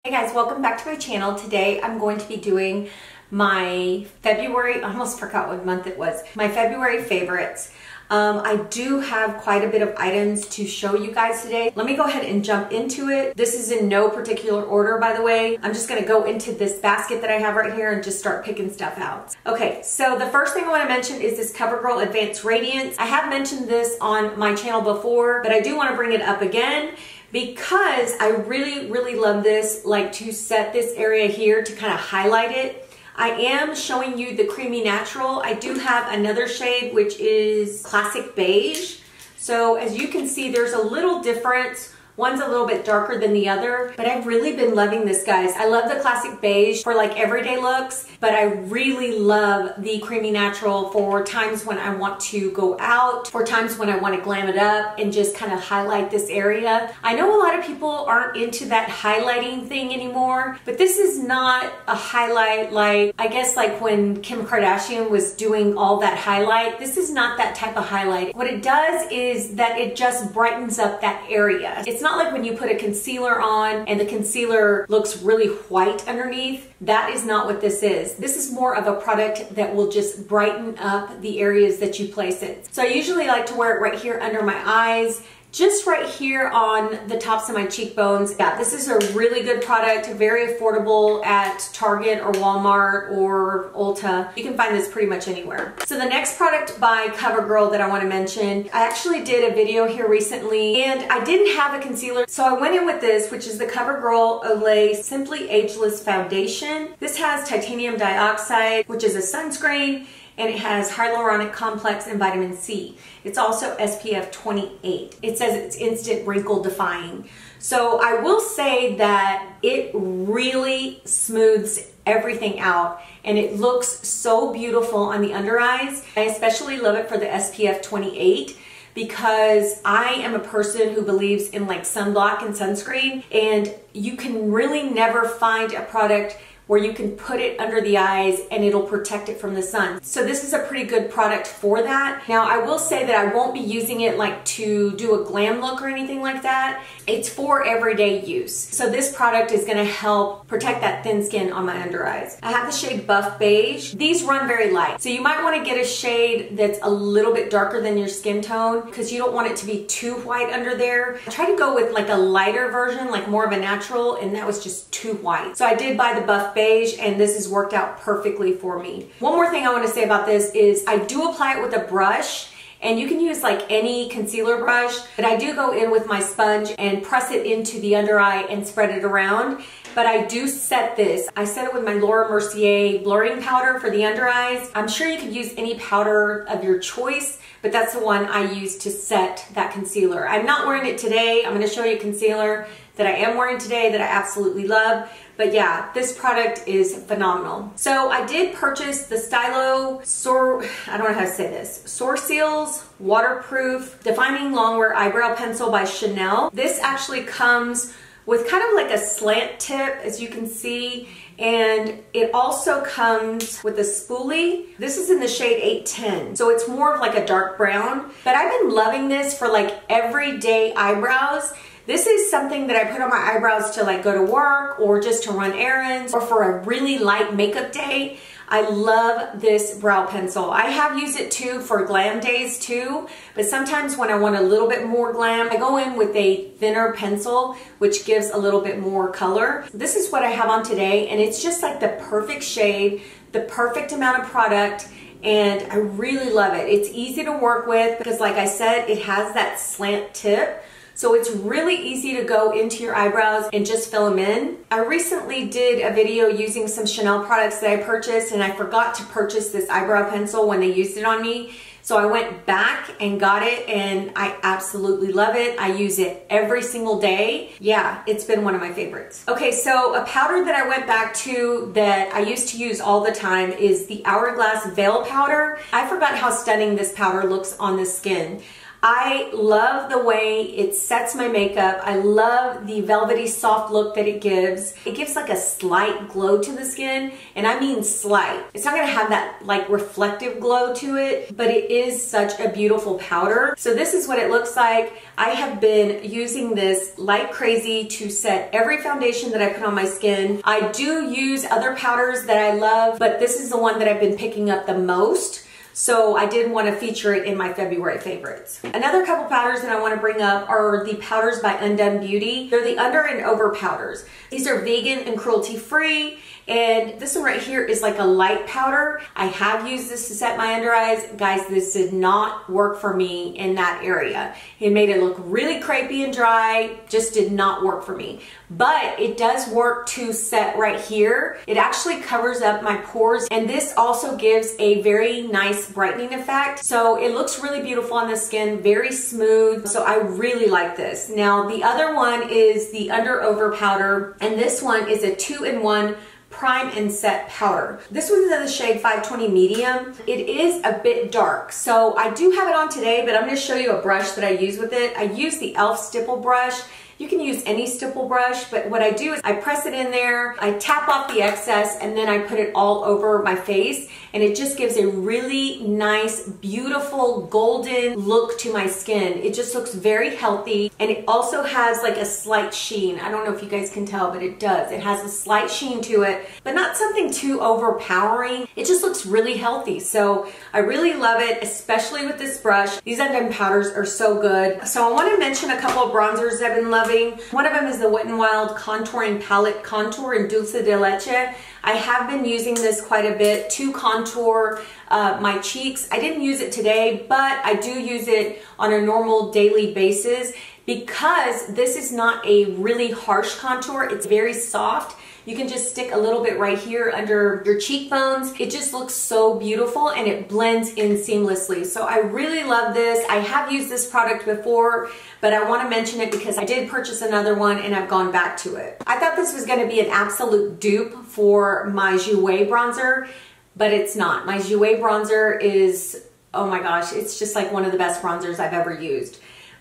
Hey guys, welcome back to my channel. Today I'm going to be doing my February, I almost forgot what month it was, my February favorites. I do have quite a bit of items to show you guys today. Let me go ahead and jump into it. This is in no particular order, by the way. I'm just gonna go into this basket that I have right here and just start picking stuff out. Okay, so the first thing I wanna mention is this Covergirl Advanced Radiance. I have mentioned this on my channel before, but I do wanna bring it up again because I really love this, like to set this area here to kind of highlight it. I am showing you the Creamy Natural. I do have another shade which is Classic Beige. So as you can see, there's a little difference. One's a little bit darker than the other, but I've really been loving this, guys. I love the Classic Beige for like everyday looks, but I really love the Creamy Natural for times when I want to go out, for times when I want to glam it up and just kind of highlight this area. I know a lot of people aren't into that highlighting thing anymore, but this is not a highlight like, I guess like when Kim Kardashian was doing all that highlight. This is not that type of highlight. What it does is that it just brightens up that area. It's not like when you put a concealer on and the concealer looks really white underneath. That is not what this is. This is more of a product that will just brighten up the areas that you place it. So I usually like to wear it right here under my eyes, just right here on the tops of my cheekbones. Yeah, this is a really good product, very affordable at Target or Walmart or Ulta. You can find this pretty much anywhere. So the next product by Covergirl that I want to mention, I actually did a video here recently and I didn't have a concealer. So I went in with this, which is the Covergirl Olay Simply Ageless Foundation. This has titanium dioxide, which is a sunscreen, and it has hyaluronic complex and vitamin C. It's also SPF 28. It says it's instant wrinkle defying. So I will say that it really smooths everything out and it looks so beautiful on the under eyes. I especially love it for the SPF 28 because I am a person who believes in like sunblock and sunscreen, and you can really never find a product where you can put it under the eyes and it'll protect it from the sun. So this is a pretty good product for that. Now I will say that I won't be using it like to do a glam look or anything like that. It's for everyday use. So this product is gonna help protect that thin skin on my under eyes. I have the shade Buff Beige. These run very light. So you might wanna get a shade that's a little bit darker than your skin tone because you don't want it to be too white under there. I tried to go with like a lighter version, like more of a natural, and that was just too white. So I did buy the Buff Beige and this has worked out perfectly for me. One more thing I want to say about this is I do apply it with a brush, and you can use like any concealer brush, but I do go in with my sponge and press it into the under eye and spread it around. But I do set this. I set it with my Laura Mercier blurring powder for the under eyes. I'm sure you could use any powder of your choice, but that's the one I use to set that concealer. I'm not wearing it today. I'm gonna show you a concealer that I am wearing today that I absolutely love. But yeah, this product is phenomenal. So I did purchase the Stylo I don't know how to say this, Sourcils Waterproof Defining Longwear Eyebrow Pencil by Chanel. This actually comes with kind of like a slant tip, as you can see, and it also comes with a spoolie. This is in the shade 810, so it's more of like a dark brown, but I've been loving this for like everyday eyebrows. This is something that I put on my eyebrows to like go to work or just to run errands or for a really light makeup day. I love this brow pencil. I have used it too for glam days too, but sometimes when I want a little bit more glam, I go in with a thinner pencil, which gives a little bit more color. This is what I have on today, and it's just like the perfect shade, the perfect amount of product, and I really love it. It's easy to work with because like I said, it has that slant tip. So it's really easy to go into your eyebrows and just fill them in. I recently did a video using some Chanel products that I purchased, and I forgot to purchase this eyebrow pencil when they used it on me. So I went back and got it, and I absolutely love it. I use it every single day. Yeah, it's been one of my favorites. Okay, so a powder that I went back to that I used to use all the time is the Hourglass Veil Powder. I forgot how stunning this powder looks on the skin. I love the way it sets my makeup. I love the velvety soft look that it gives. It gives like a slight glow to the skin, and I mean slight. It's not gonna have that like reflective glow to it, but it is such a beautiful powder. So this is what it looks like. I have been using this like crazy to set every foundation that I put on my skin. I do use other powders that I love, but this is the one that I've been picking up the most. So I did want to feature it in my February favorites. Another couple powders that I want to bring up are the powders by Undone Beauty. They're the under and over powders. These are vegan and cruelty free. And this one right here is like a light powder. I have used this to set my under eyes. Guys, this did not work for me in that area. It made it look really crepey and dry, just did not work for me. But it does work to set right here. It actually covers up my pores, and this also gives a very nice brightening effect. So it looks really beautiful on the skin, very smooth. So I really like this. Now the other one is the under over powder, and this one is a 2-in-1 prime and set powder. This one's in the shade 520 medium. It is a bit dark, so I do have it on today, but I'm going to show you a brush that I use with it. I use the e.l.f. stipple brush. You can use any stipple brush, but what I do is I press it in there, I tap off the excess, and then I put it all over my face, and it just gives a really nice, beautiful, golden look to my skin. It just looks very healthy, and it also has like a slight sheen. I don't know if you guys can tell, but it does. It has a slight sheen to it, but not something too overpowering. It just looks really healthy, so I really love it, especially with this brush. These Undone powders are so good. So I want to mention a couple of bronzers that I've been loving. One of them is the Wet n Wild Contouring Palette Contour in Dulce de Leche. I have been using this quite a bit to contour my cheeks. I didn't use it today, but I do use it on a normal daily basis because this is not a really harsh contour. It's very soft. You can just stick a little bit right here under your cheekbones. It just looks so beautiful, and it blends in seamlessly. So I really love this. I have used this product before, but I want to mention it because I did purchase another one and I've gone back to it. I thought this was going to be an absolute dupe for my Jouer bronzer, but it's not. My Jouer bronzer is, oh my gosh, it's just like one of the best bronzers I've ever used.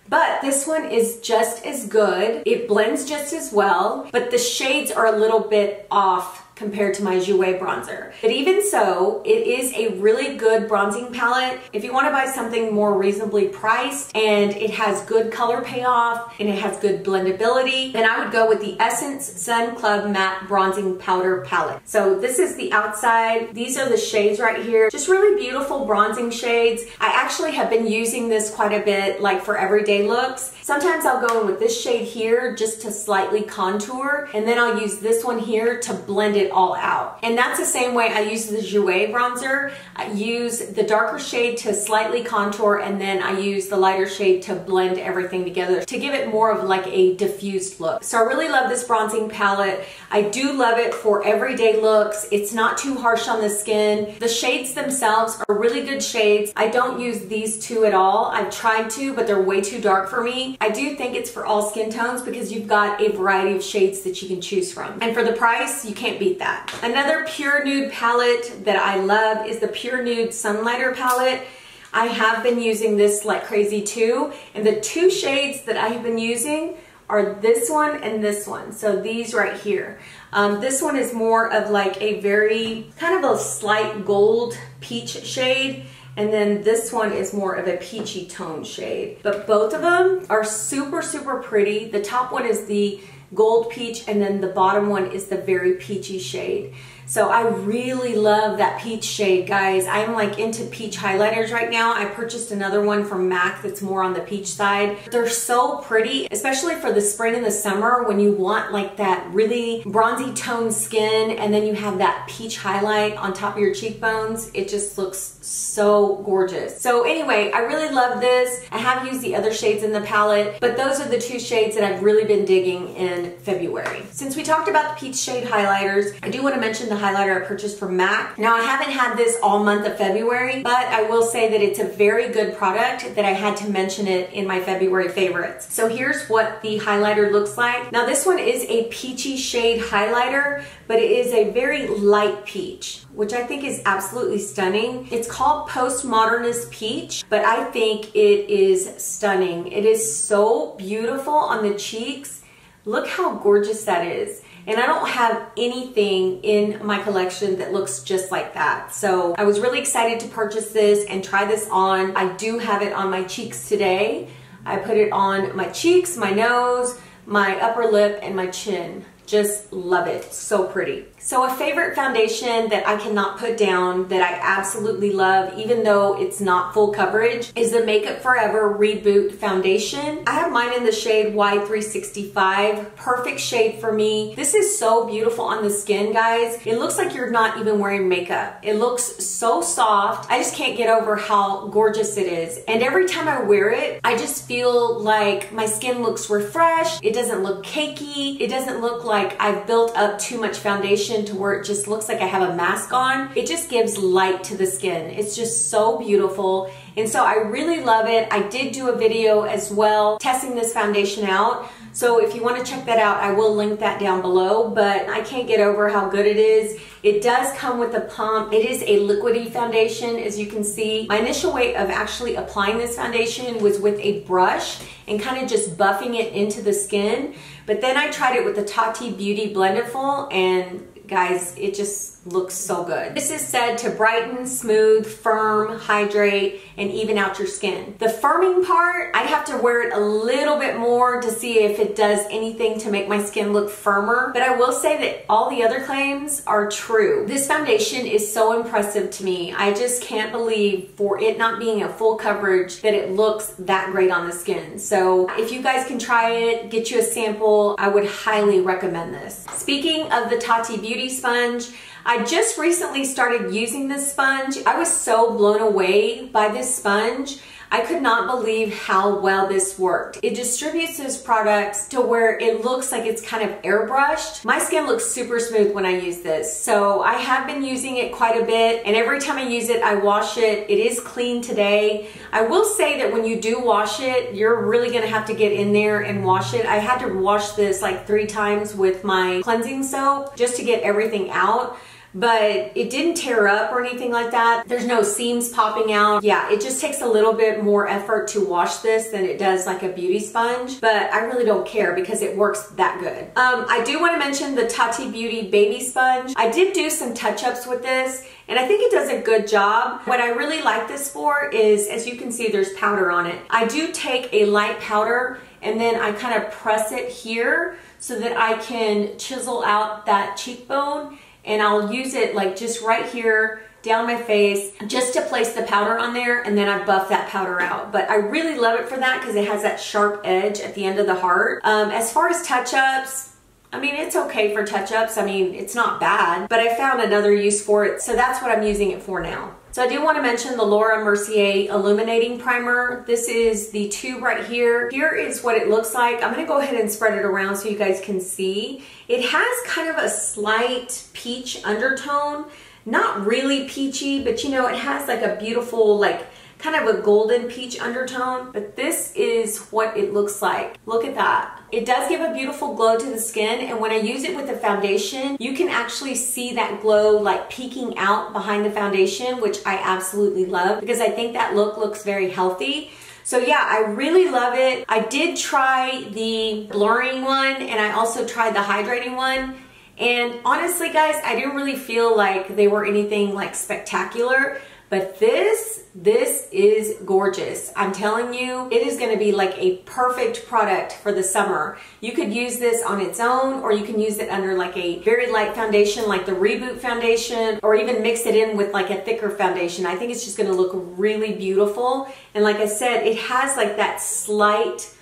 But this one is just as good. It blends just as well, but the shades are a little bit off compared to my Jouer bronzer. But even so, it is a really good bronzing palette. If you want to buy something more reasonably priced and it has good color payoff and it has good blendability, then I would go with the Essence Sun Club Matte Bronzing Powder Palette. So this is the outside. These are the shades right here. Just really beautiful bronzing shades. I actually have been using this quite a bit, like for everyday looks. Sometimes I'll go in with this shade here just to slightly contour, and then I'll use this one here to blend it all out. And that's the same way I use the Jouer bronzer. I use the darker shade to slightly contour, and then I use the lighter shade to blend everything together to give it more of like a diffused look. So I really love this bronzing palette. I do love it for everyday looks. It's not too harsh on the skin. The shades themselves are really good shades. I don't use these two at all. I've tried to, but they're way too dark for me. I do think it's for all skin tones because you've got a variety of shades that you can choose from. And for the price, you can't beat that. Another pure nude palette that I love is the Pure Nude Sunlighter palette. I have been using this like crazy too, and the two shades that I have been using are this one and this one. So these right here. This one is more of like a very kind of a slight gold peach shade, and then this one is more of a peachy tone shade. But both of them are super, super pretty. The top one is the gold peach, and then the bottom one is the very peachy shade. So I really love that peach shade, guys. I'm like into peach highlighters right now. I purchased another one from MAC that's more on the peach side. They're so pretty, especially for the spring and the summer when you want like that really bronzy toned skin, and then you have that peach highlight on top of your cheekbones. It just looks so gorgeous. So anyway, I really love this. I have used the other shades in the palette, but those are the two shades that I've really been digging in February. Since we talked about the peach shade highlighters, I do want to mention the highlighter I purchased from MAC. Now I haven't had this all month of February, but I will say that it's a very good product that I had to mention it in my February favorites. So here's what the highlighter looks like. Now this one is a peachy shade highlighter, but it is a very light peach, which I think is absolutely stunning. It's called Modernist Peach, but I think it is stunning. It is so beautiful on the cheeks. Look how gorgeous that is. And I don't have anything in my collection that looks just like that. So I was really excited to purchase this and try this on. I do have it on my cheeks today. I put it on my cheeks, my nose, my upper lip, and my chin. Just love it. So pretty. So a favorite foundation that I cannot put down that I absolutely love, even though it's not full coverage, is the Makeup Forever Reboot foundation. I have mine in the shade Y365. Perfect shade for me. This is so beautiful on the skin, guys. It looks like you're not even wearing makeup. It looks so soft. I just can't get over how gorgeous it is. And every time I wear it, I just feel like my skin looks refreshed. It doesn't look cakey. It doesn't look like I've built up too much foundation to where it just looks like I have a mask on. It just gives light to the skin. It's just so beautiful. And so I really love it. I did do a video as well testing this foundation out. So if you want to check that out, I will link that down below, but I can't get over how good it is. It does come with a pump. It is a liquidy foundation, as you can see. My initial way of actually applying this foundation was with a brush and kind of just buffing it into the skin. But then I tried it with the Tati Beauty Blendiful, and guys, it just looks so good. This is said to brighten, smooth, firm, hydrate, and even out your skin. The firming part, I'd have to wear it a little bit more to see if it does anything to make my skin look firmer, but I will say that all the other claims are true. This foundation is so impressive to me. I just can't believe, for it not being a full coverage, that it looks that great on the skin. So if you guys can try it, get you a sample, I would highly recommend this. Speaking of the Tati Beauty sponge, I just recently started using this sponge. I was so blown away by this sponge. I could not believe how well this worked. It distributes those products to where it looks like it's kind of airbrushed. My skin looks super smooth when I use this. So I have been using it quite a bit, and every time I use it, I wash it. It is clean today. I will say that when you do wash it, you're really gonna have to get in there and wash it. I had to wash this like 3 times with my cleansing soap just to get everything out. But it didn't tear up or anything like that. There's no seams popping out. Yeah, it just takes a little bit more effort to wash this than it does like a beauty sponge, but I really don't care because it works that good. I do want to mention the Tati Beauty Baby Sponge. I did do some touch-ups with this, and I think it does a good job. What I really like this for is, as you can see, there's powder on it. I do take a light powder and then I kind of press it here so that I can chisel out that cheekbone. And I'll use it like just right here down my face just to place the powder on there, and then I buff that powder out. But I really love it for that because it has that sharp edge at the end of the heart. As far as touch-ups, I mean, it's okay for touch-ups. I mean, it's not bad, but I found another use for it, so that's what I'm using it for now. So I do want to mention the Laura Mercier Illuminating Primer. This is the tube right here. Here is what it looks like. I'm going to go ahead and spread it around so you guys can see. It has kind of a slight peach undertone. Not really peachy, but you know, it has like a beautiful, like kind of a golden peach undertone. But this is what it looks like. Look at that. It does give a beautiful glow to the skin, and when I use it with the foundation, you can actually see that glow like peeking out behind the foundation, which I absolutely love because I think that look looks very healthy. So yeah, I really love it. I did try the blurring one, and I also tried the hydrating one. And honestly, guys, I didn't really feel like they were anything like spectacular. But this is gorgeous. I'm telling you, it is gonna be like a perfect product for the summer. You could use this on its own, or you can use it under like a very light foundation like the Reboot foundation, or even mix it in with like a thicker foundation. I think it's just gonna look really beautiful. And like I said, it has like that slight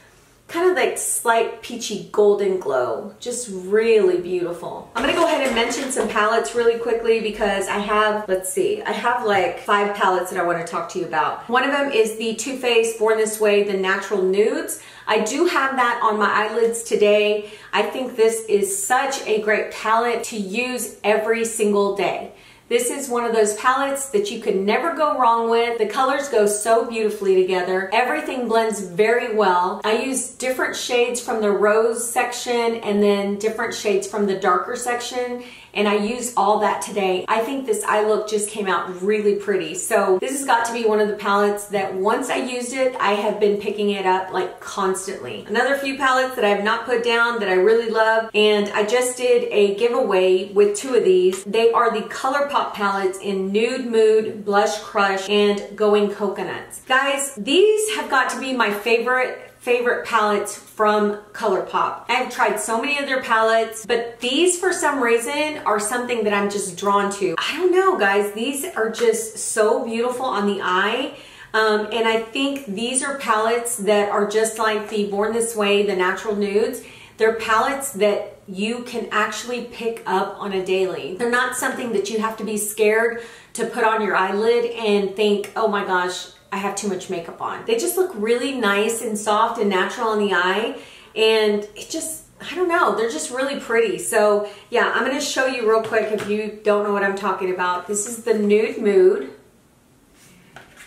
kind of like slight peachy golden glow. Just really beautiful. I'm gonna go ahead and mention some palettes really quickly because I have, let's see, I have like 5 palettes that I want to talk to you about. One of them is the Too Faced Born This Way, the Natural Nudes. I do have that on my eyelids today. I think this is such a great palette to use every single day. This is one of those palettes that you could never go wrong with. The colors go so beautifully together. Everything blends very well. I use different shades from the rose section and then different shades from the darker section, and I used all that today. I think this eye look just came out really pretty. So this has got to be one of the palettes that once I used it, I have been picking it up like constantly. Another few palettes that I have not put down that I really love, and I just did a giveaway with 2 of these. They are the Colourpop palettes in Nude, Mood, Blush Crush, and Going Coconuts. Guys, these have got to be my favorite palettes from Colourpop. I've tried so many of their palettes, but these for some reason are something that I'm just drawn to. I don't know, guys, these are just so beautiful on the eye. And I think these are palettes that are just like the Born This Way, the Natural Nudes. They're palettes that you can actually pick up on a daily. They're not something that you have to be scared to put on your eyelid and think, oh my gosh, I have too much makeup on. They just look really nice and soft and natural on the eye, and it just, I don't know, they're just really pretty. So yeah, I'm gonna show you real quick if you don't know what I'm talking about. This is the Nude Mood,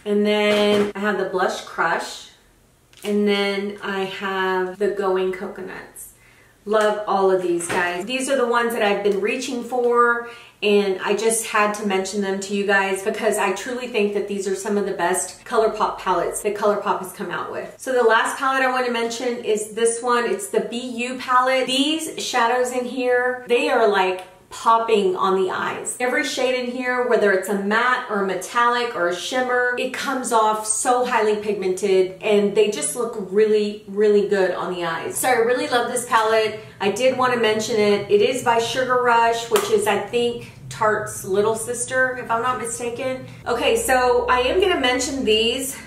and then I have the Blush Crush, and then I have the Going Coconuts. Love all of these, guys. These are the ones that I've been reaching for, and I just had to mention them to you guys because I truly think that these are some of the best Colourpop palettes that Colourpop has come out with. So the last palette I want to mention is this one. It's the BU palette. These shadows in here, they are like popping on the eyes. Every shade in here, whether it's a matte or a metallic or a shimmer, it comes off so highly pigmented, and they just look really, really good on the eyes. So I really love this palette. I did want to mention it. It is by Sugar Rush, which is, I think, Tarte's little sister, if I'm not mistaken. Okay, so I am going to mention these.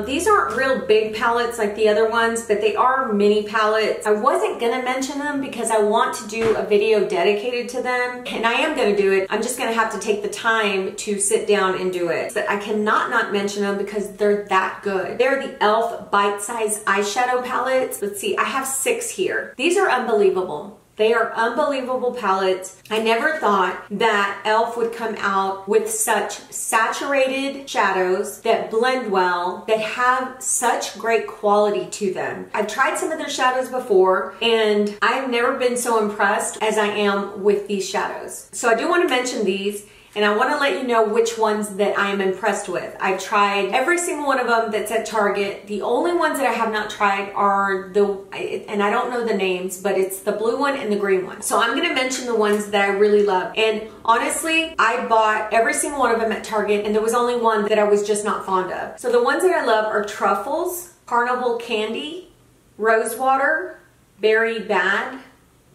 These aren't real big palettes like the other ones, but they are mini palettes. I wasn't gonna mention them because I want to do a video dedicated to them, and I am gonna do it. I'm just gonna have to take the time to sit down and do it. But I cannot not mention them because they're that good. They're the e.l.f. Bite Size Eyeshadow Palettes. Let's see, I have 6 here. These are unbelievable. They are unbelievable palettes. I never thought that e.l.f. would come out with such saturated shadows that blend well, that have such great quality to them. I've tried some of their shadows before, and I've never been so impressed as I am with these shadows. So I do want to mention these, and I want to let you know which ones that I am impressed with. I've tried every single one of them that's at Target. The only ones that I have not tried are and I don't know the names, but it's the blue one and the green one. So I'm going to mention the ones that I really love. And honestly, I bought every single one of them at Target, and there was only one that I was just not fond of. So the ones that I love are Truffles, Carnival Candy, Rosewater, Berry Bad,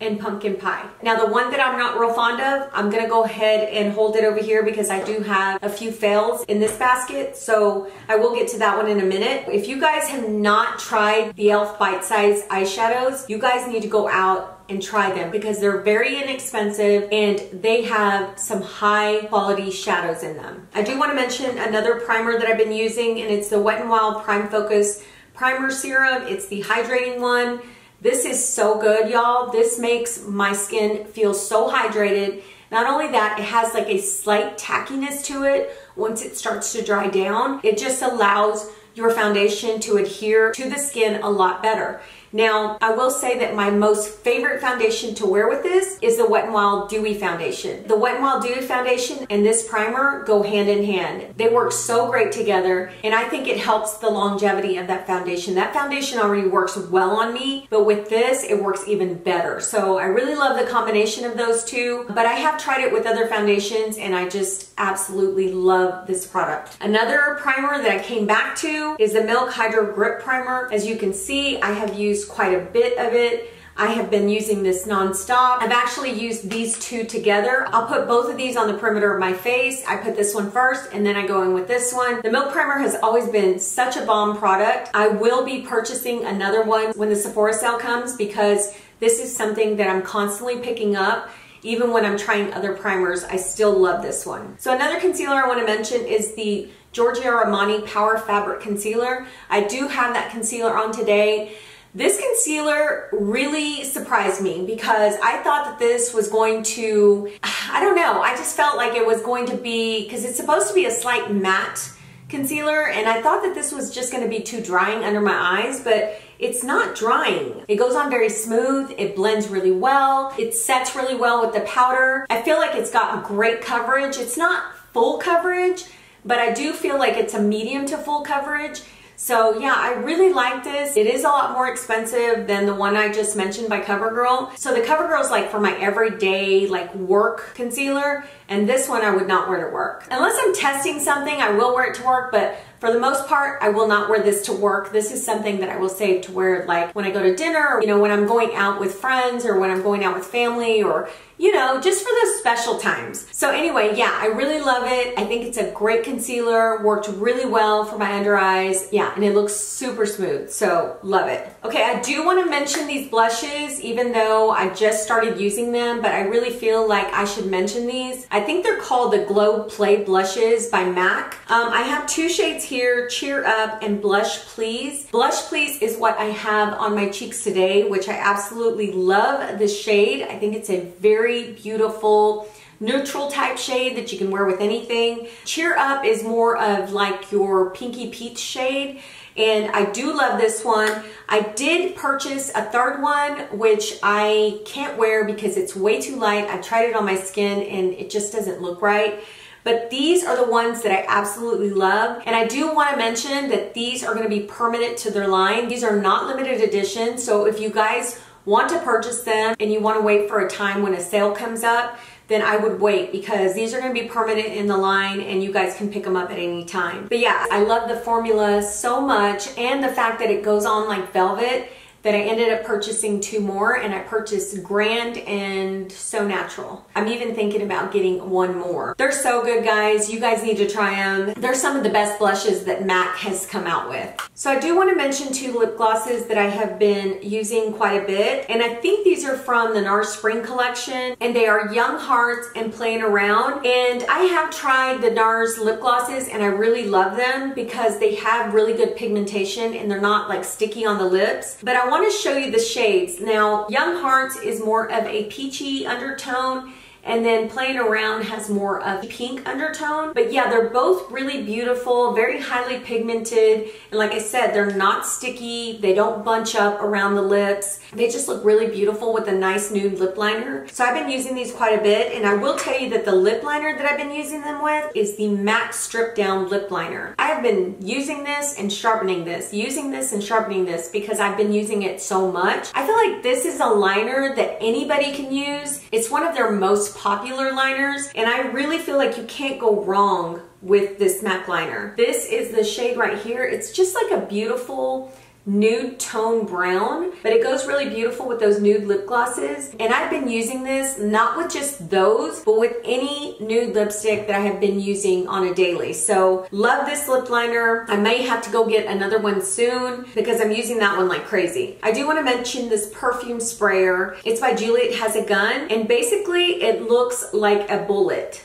and Pumpkin Pie. Now the one that I'm not real fond of, I'm gonna go ahead and hold it over here because I do have a few fails in this basket, so I will get to that one in a minute. If you guys have not tried the e.l.f. Bite Size eyeshadows, you guys need to go out and try them because they're very inexpensive and they have some high quality shadows in them. I do want to mention another primer that I've been using, and it's the Wet n Wild Prime Focus Primer Serum. It's the hydrating one. This is so good, y'all. This makes my skin feel so hydrated. Not only that, it has like a slight tackiness to it once it starts to dry down. It just allows your foundation to adhere to the skin a lot better. Now, I will say that my most favorite foundation to wear with this is the Wet n Wild Dewy Foundation. The Wet n Wild Dewy Foundation and this primer go hand in hand. They work so great together, and I think it helps the longevity of that foundation. That foundation already works well on me, but with this, it works even better. So I really love the combination of those two, but I have tried it with other foundations, and I just absolutely love this product. Another primer that I came back to is the Milk Hydro Grip Primer. As you can see, I have used quite a bit of it. I have been using this nonstop. I've actually used these two together. I'll put both of these on the perimeter of my face. I put this one first and then I go in with this one. The Milk Primer has always been such a bomb product. I will be purchasing another one when the Sephora sale comes because this is something that I'm constantly picking up. Even when I'm trying other primers, I still love this one. So another concealer I want to mention is the Giorgio Armani Power Fabric Concealer. I do have that concealer on today. This concealer really surprised me because I thought that this was going to, I don't know, I just felt like it was going to be, because it's supposed to be a slight matte concealer, and I thought that this was just going to be too drying under my eyes, but it's not drying. It goes on very smooth, it blends really well, it sets really well with the powder. I feel like it's got great coverage. It's not full coverage, but I do feel like it's a medium to full coverage. So yeah, I really like this. It is a lot more expensive than the one I just mentioned by Covergirl. So the Covergirl is like for my everyday like work concealer, and this one I would not wear to work. Unless I'm testing something, I will wear it to work, but for the most part, I will not wear this to work. This is something that I will save to wear like when I go to dinner, or, you know, when I'm going out with friends or when I'm going out with family, or, you know, just for those special times. So anyway, yeah, I really love it. I think it's a great concealer, worked really well for my under eyes. Yeah, and it looks super smooth, so love it. Okay, I do want to mention these blushes, even though I just started using them, but I really feel like I should mention these. I think they're called the Glow Play Blushes by MAC. I have two shades here, Cheer Up and Blush Please. Blush Please is what I have on my cheeks today, which I absolutely love this shade. I think it's a very beautiful neutral type shade that you can wear with anything. Cheer Up is more of like your pinky peach shade, and I do love this one. I did purchase a third one, which I can't wear because it's way too light. I tried it on my skin and it just doesn't look right. But these are the ones that I absolutely love. And I do want to mention that these are going to be permanent to their line. These are not limited edition. So if you guys want to purchase them and you want to wait for a time when a sale comes up, then I would wait, because these are going to be permanent in the line and you guys can pick them up at any time. But yeah, I love the formula so much, and the fact that it goes on like velvet, that I ended up purchasing two more, and I purchased Grand and So Natural. I'm even thinking about getting one more. They're so good, guys. You guys need to try them. They're some of the best blushes that MAC has come out with. So I do want to mention two lip glosses that I have been using quite a bit, and I think these are from the NARS Spring Collection, and they are Young Hearts and Playing Around. And I have tried the NARS lip glosses and I really love them because they have really good pigmentation and they're not like sticky on the lips. But I want to show you the shades. Now, Young Hearts is more of a peachy undertone, and then Playing Around has more of a pink undertone. But yeah, they're both really beautiful, very highly pigmented, and like I said, they're not sticky, they don't bunch up around the lips. They just look really beautiful with a nice nude lip liner. So I've been using these quite a bit, and I will tell you that the lip liner that I've been using them with is the MAC Strip Down Lip Liner. I have been using this and sharpening this, using this and sharpening this, because I've been using it so much. I feel like this is a liner that anybody can use. It's one of their most popular liners, and I really feel like you can't go wrong with this MAC liner. This is the shade right here. It's just like a beautiful nude tone brown, but it goes really beautiful with those nude lip glosses. And I've been using this not with just those, but with any nude lipstick that I have been using on a daily. So love this lip liner. I may have to go get another one soon because I'm using that one like crazy. I do want to mention this perfume sprayer. It's by Juliet Has a Gun, and basically it looks like a bullet.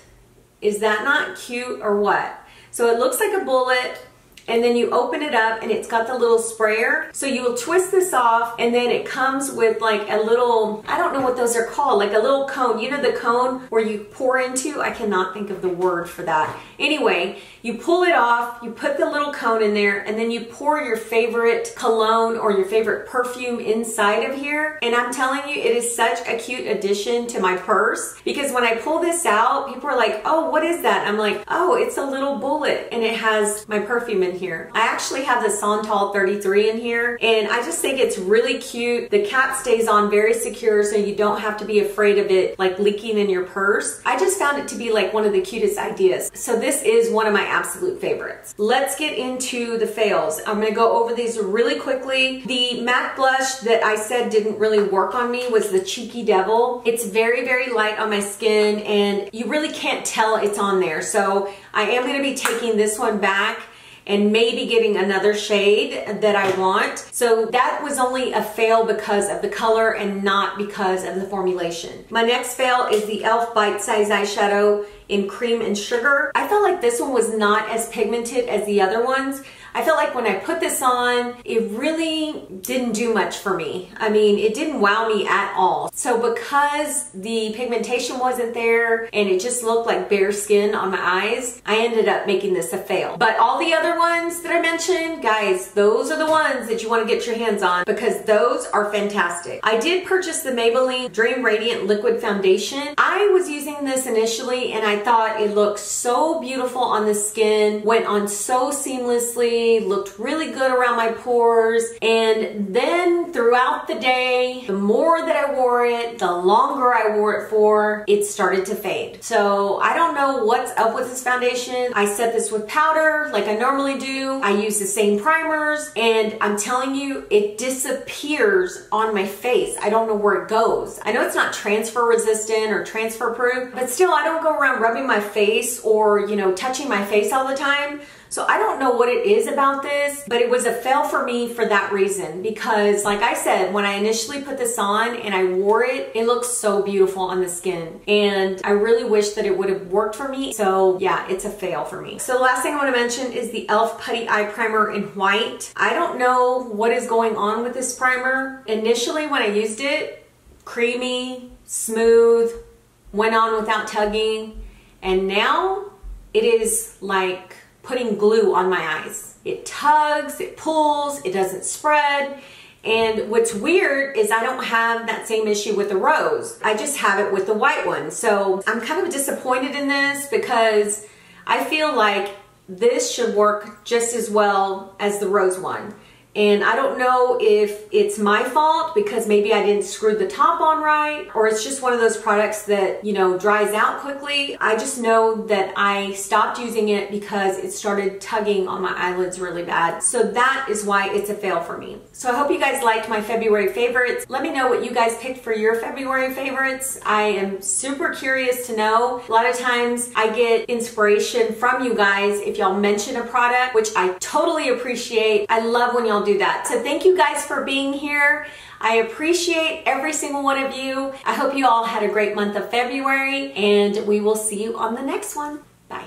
Is that not cute or what? So it looks like a bullet, and then you open it up and it's got the little sprayer. So you will twist this off, and then it comes with like a little, I don't know what those are called, like a little cone. You know the cone where you pour into? I cannot think of the word for that. Anyway, you pull it off, you put the little cone in there, and then you pour your favorite cologne or your favorite perfume inside of here. And I'm telling you, it is such a cute addition to my purse, because when I pull this out, people are like, oh, what is that? I'm like, oh, it's a little bullet, and it has my perfume in here. I actually have the Santal 33 in here, and I just think it's really cute. The cap stays on very secure, so you don't have to be afraid of it like leaking in your purse. I just found it to be like one of the cutest ideas. So this is one of my absolute favorites. Let's get into the fails. I'm gonna go over these really quickly. The MAC blush that I said didn't really work on me was the Cheeky Devil. It's very, very light on my skin, and you really can't tell it's on there. So I am gonna be taking this one back and maybe getting another shade that I want. So that was only a fail because of the color and not because of the formulation. My next fail is the e.l.f. Bite Size Eyeshadow in Cream and Sugar. I felt like this one was not as pigmented as the other ones. I felt like when I put this on, it really didn't do much for me. I mean, it didn't wow me at all. So because the pigmentation wasn't there and it just looked like bare skin on my eyes, I ended up making this a fail. But all the other ones that I mentioned, guys, those are the ones that you want to get your hands on because those are fantastic. I did purchase the Maybelline Dream Radiant Liquid Foundation. I was using this initially and I thought it looked so beautiful on the skin, went on so seamlessly, looked really good around my pores, and then throughout the day, the more that I wore it, the longer I wore it for, it started to fade. So I don't know what's up with this foundation. I set this with powder like I normally do. I use the same primers, and I'm telling you, it disappears on my face. I don't know where it goes. I know it's not transfer resistant or transfer proof, but still I don't go around rubbing my face or, you know, touching my face all the time. So I don't know what it is about this, but it was a fail for me for that reason because like I said, when I initially put this on and I wore it, it looks so beautiful on the skin. And I really wish that it would have worked for me. So yeah, it's a fail for me. So the last thing I want to mention is the e.l.f. Putty Eye Primer in white. I don't know what is going on with this primer. Initially when I used it, creamy, smooth, went on without tugging, and now it is like putting glue on my eyes. It tugs, it pulls, it doesn't spread. And what's weird is I don't have that same issue with the rose. I just have it with the white one. So I'm kind of disappointed in this because I feel like this should work just as well as the rose one. And I don't know if it's my fault because maybe I didn't screw the top on right, or it's just one of those products that, you know, dries out quickly. I just know that I stopped using it because it started tugging on my eyelids really bad. So that is why it's a fail for me. So I hope you guys liked my February favorites. Let me know what you guys picked for your February favorites. I am super curious to know. A lot of times I get inspiration from you guys if y'all mention a product, which I totally appreciate. I love when y'all do that. So thank you guys for being here. I appreciate every single one of you. I hope you all had a great month of February, and we will see you on the next one. Bye.